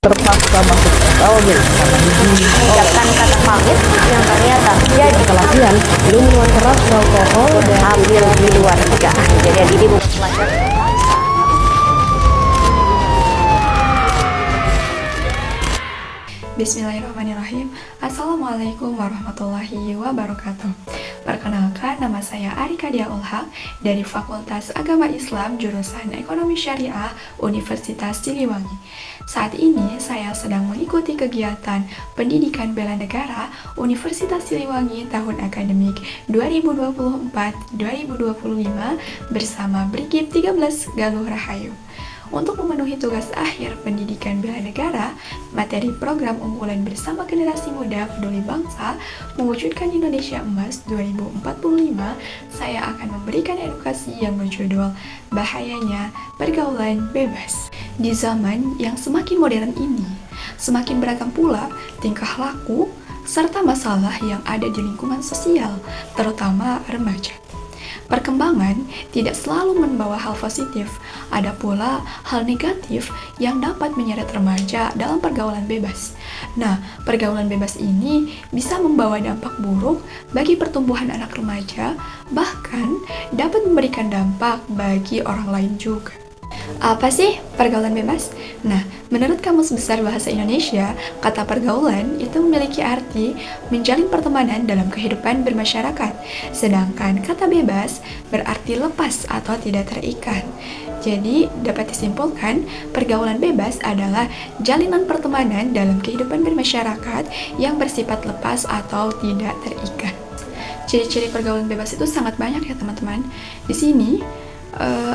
Terpaksa masuk SLB karena dibimbing mengucapkan kata pamit yang ternyata jadi pelatihan belum minuman keras beralkohol dan ambil di luar juga. Jadi di buku pelajar. Bismillahirrahmanirrahim. Assalamualaikum warahmatullahi wabarakatuh. Perkenalkan, nama saya Arika Dia Ulhak dari Fakultas Agama Islam jurusan Ekonomi Syariah Universitas Siliwangi. Saat ini saya sedang mengikuti kegiatan Pendidikan Bela Negara Universitas Siliwangi tahun akademik 2024-2025 bersama Brigip 13 Galuh Rahayu. Untuk memenuhi tugas akhir pendidikan bela negara, materi program unggulan bersama generasi muda peduli bangsa mewujudkan Indonesia Emas 2045, saya akan memberikan edukasi yang berjudul Bahayanya Pergaulan Bebas. Di zaman yang semakin modern ini, semakin beragam pula tingkah laku serta masalah yang ada di lingkungan sosial, terutama remaja. Perkembangan tidak selalu membawa hal positif, ada pula hal negatif yang dapat menyeret remaja dalam pergaulan bebas. Nah, pergaulan bebas ini bisa membawa dampak buruk bagi pertumbuhan anak remaja, bahkan dapat memberikan dampak bagi orang lain juga. Apa sih pergaulan bebas? Nah, menurut Kamus Besar Bahasa Indonesia, kata pergaulan itu memiliki arti menjalin pertemanan dalam kehidupan bermasyarakat, sedangkan kata bebas berarti lepas atau tidak terikat. Jadi, dapat disimpulkan, pergaulan bebas adalah jalinan pertemanan dalam kehidupan bermasyarakat yang bersifat lepas atau tidak terikat. Ciri-ciri pergaulan bebas itu sangat banyak ya teman-teman. Di sini,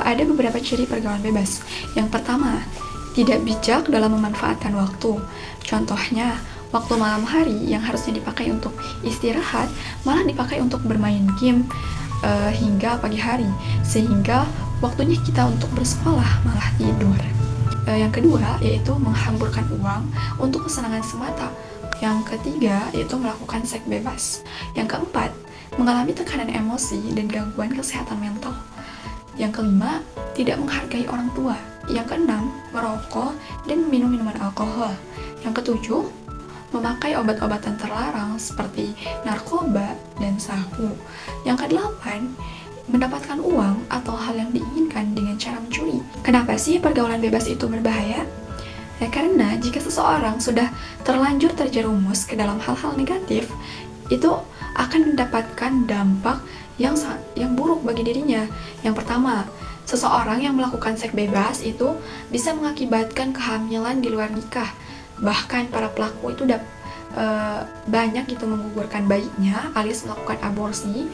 ada beberapa ciri pergaulan bebas. Yang pertama, tidak bijak dalam memanfaatkan waktu. Contohnya, waktu malam hari yang harusnya dipakai untuk istirahat malah dipakai untuk bermain game hingga pagi hari, sehingga waktunya kita untuk bersekolah malah tidur. Yang kedua, yaitu menghamburkan uang untuk kesenangan semata. Yang ketiga, yaitu melakukan seks bebas. Yang keempat, mengalami tekanan emosi dan gangguan kesehatan mental. Yang kelima, tidak menghargai orang tua. Yang keenam, merokok dan minum minuman alkohol. Yang ketujuh, memakai obat-obatan terlarang seperti narkoba dan sabu. Yang kedelapan, mendapatkan uang atau hal yang diinginkan dengan cara mencuri. Kenapa sih pergaulan bebas itu berbahaya? Ya karena jika seseorang sudah terlanjur terjerumus ke dalam hal-hal negatif, itu akan mendapatkan dampak yang buruk bagi dirinya. Yang pertama, seseorang yang melakukan seks bebas itu bisa mengakibatkan kehamilan di luar nikah. Bahkan para pelaku itu banyak itu menggugurkan bayinya alias melakukan aborsi.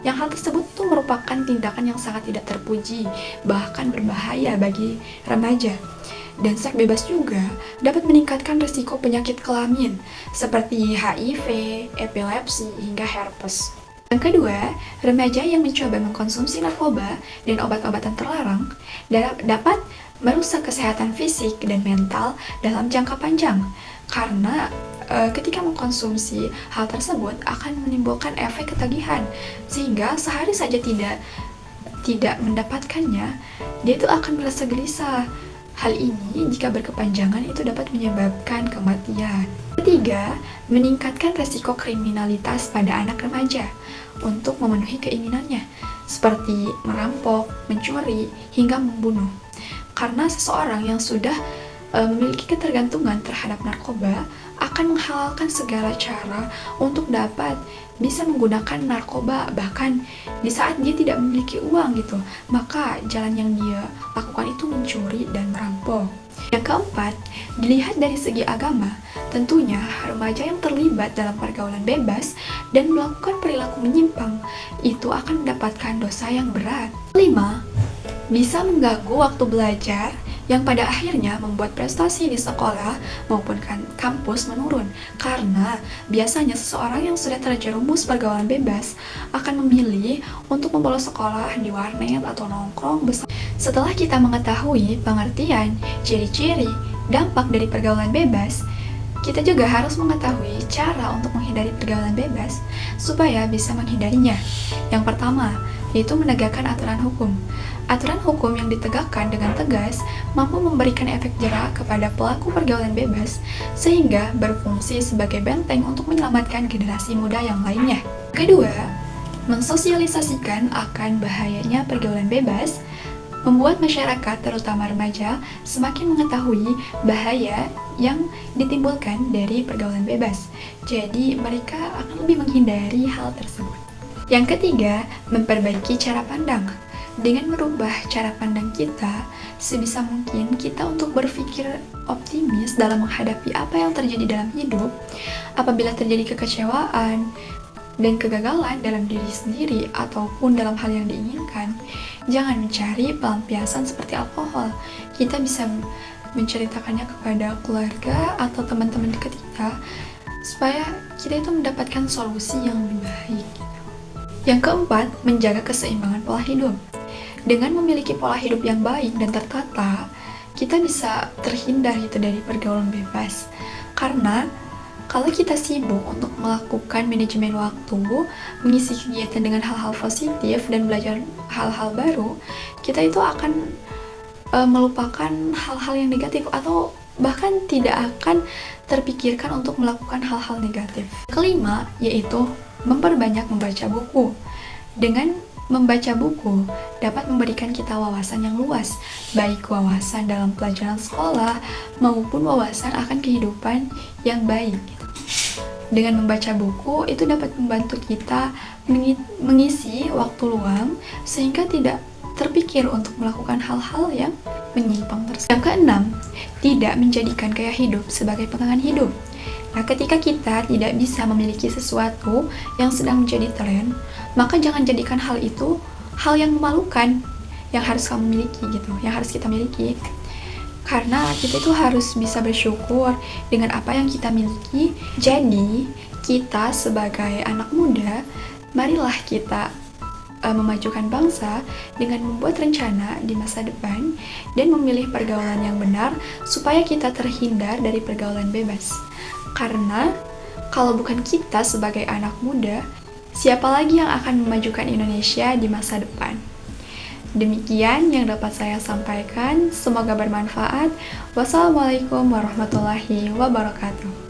Yang hal tersebut itu merupakan tindakan yang sangat tidak terpuji, bahkan berbahaya bagi remaja. Dan seks bebas juga dapat meningkatkan risiko penyakit kelamin seperti HIV, epilepsi, hingga herpes. Yang kedua, remaja yang mencoba mengkonsumsi narkoba dan obat-obatan terlarang dapat merusak kesehatan fisik dan mental dalam jangka panjang. Karena ketika mengkonsumsi hal tersebut akan menimbulkan efek ketagihan, sehingga sehari saja tidak mendapatkannya, dia itu akan merasa gelisah. Hal ini jika berkepanjangan itu dapat menyebabkan kematian. Ketiga, meningkatkan resiko kriminalitas pada anak remaja untuk memenuhi keinginannya, seperti merampok, mencuri, hingga membunuh. Karena seseorang yang sudah memiliki ketergantungan terhadap narkoba akan menghalalkan segala cara untuk dapat bisa menggunakan narkoba, bahkan di saat dia tidak memiliki uang gitu, maka jalan yang dia lakukan itu mencuri dan merampok. Yang keempat, dilihat dari segi agama, tentunya remaja yang terlibat dalam pergaulan bebas dan melakukan perilaku menyimpang itu akan mendapatkan dosa yang berat. Kelima, bisa mengganggu waktu belajar yang pada akhirnya membuat prestasi di sekolah maupun kampus menurun, karena biasanya seseorang yang sudah terjerumus pergaulan bebas akan memilih untuk membolos sekolah di warnet atau nongkrong bersama. Setelah kita mengetahui pengertian, ciri-ciri, dampak dari pergaulan bebas, kita juga harus mengetahui cara untuk menghindari pergaulan bebas supaya bisa menghindarinya. Yang pertama, yaitu menegakkan aturan hukum. Aturan hukum yang ditegakkan dengan tegas mampu memberikan efek jera kepada pelaku pergaulan bebas, sehingga berfungsi sebagai benteng untuk menyelamatkan generasi muda yang lainnya. Kedua, mensosialisasikan akan bahayanya pergaulan bebas, membuat masyarakat, terutama remaja, semakin mengetahui bahaya yang ditimbulkan dari pergaulan bebas. Jadi, mereka akan lebih menghindari hal tersebut. Yang ketiga, memperbaiki cara pandang. Dengan merubah cara pandang kita, sebisa mungkin kita untuk berpikir optimis dalam menghadapi apa yang terjadi dalam hidup. Apabila terjadi kekecewaan dan kegagalan dalam diri sendiri ataupun dalam hal yang diinginkan, jangan mencari pelampiasan seperti alkohol. Kita bisa menceritakannya kepada keluarga atau teman-teman dekat kita supaya kita itu mendapatkan solusi yang lebih baik. Yang keempat, menjaga keseimbangan pola hidup. Dengan memiliki pola hidup yang baik dan tertata, kita bisa terhindar itu dari pergaulan bebas. Karena kalau kita sibuk untuk melakukan manajemen waktu, mengisi kegiatan dengan hal-hal positif dan belajar hal-hal baru, kita itu akan melupakan hal-hal yang negatif atau bahkan tidak akan terpikirkan untuk melakukan hal-hal negatif. Kelima, yaitu memperbanyak membaca buku. Dengan membaca buku dapat memberikan kita wawasan yang luas, baik wawasan dalam pelajaran sekolah maupun wawasan akan kehidupan yang baik. Dengan membaca buku itu dapat membantu kita mengisi waktu luang sehingga tidak terpikir untuk melakukan hal-hal yang menyimpang tersebut. Yang keenam, tidak menjadikan gaya hidup sebagai pegangan hidup. Nah, ketika kita tidak bisa memiliki sesuatu yang sedang menjadi tren, maka jangan jadikan hal itu hal yang memalukan yang harus kamu miliki gitu, yang harus kita miliki. Karena kita itu harus bisa bersyukur dengan apa yang kita miliki. Jadi, kita sebagai anak muda, marilah kita memajukan bangsa dengan membuat rencana di masa depan dan memilih pergaulan yang benar supaya kita terhindar dari pergaulan bebas. Karena kalau bukan kita sebagai anak muda, siapa lagi yang akan memajukan Indonesia di masa depan? Demikian yang dapat saya sampaikan. Semoga bermanfaat. Wassalamualaikum warahmatullahi wabarakatuh.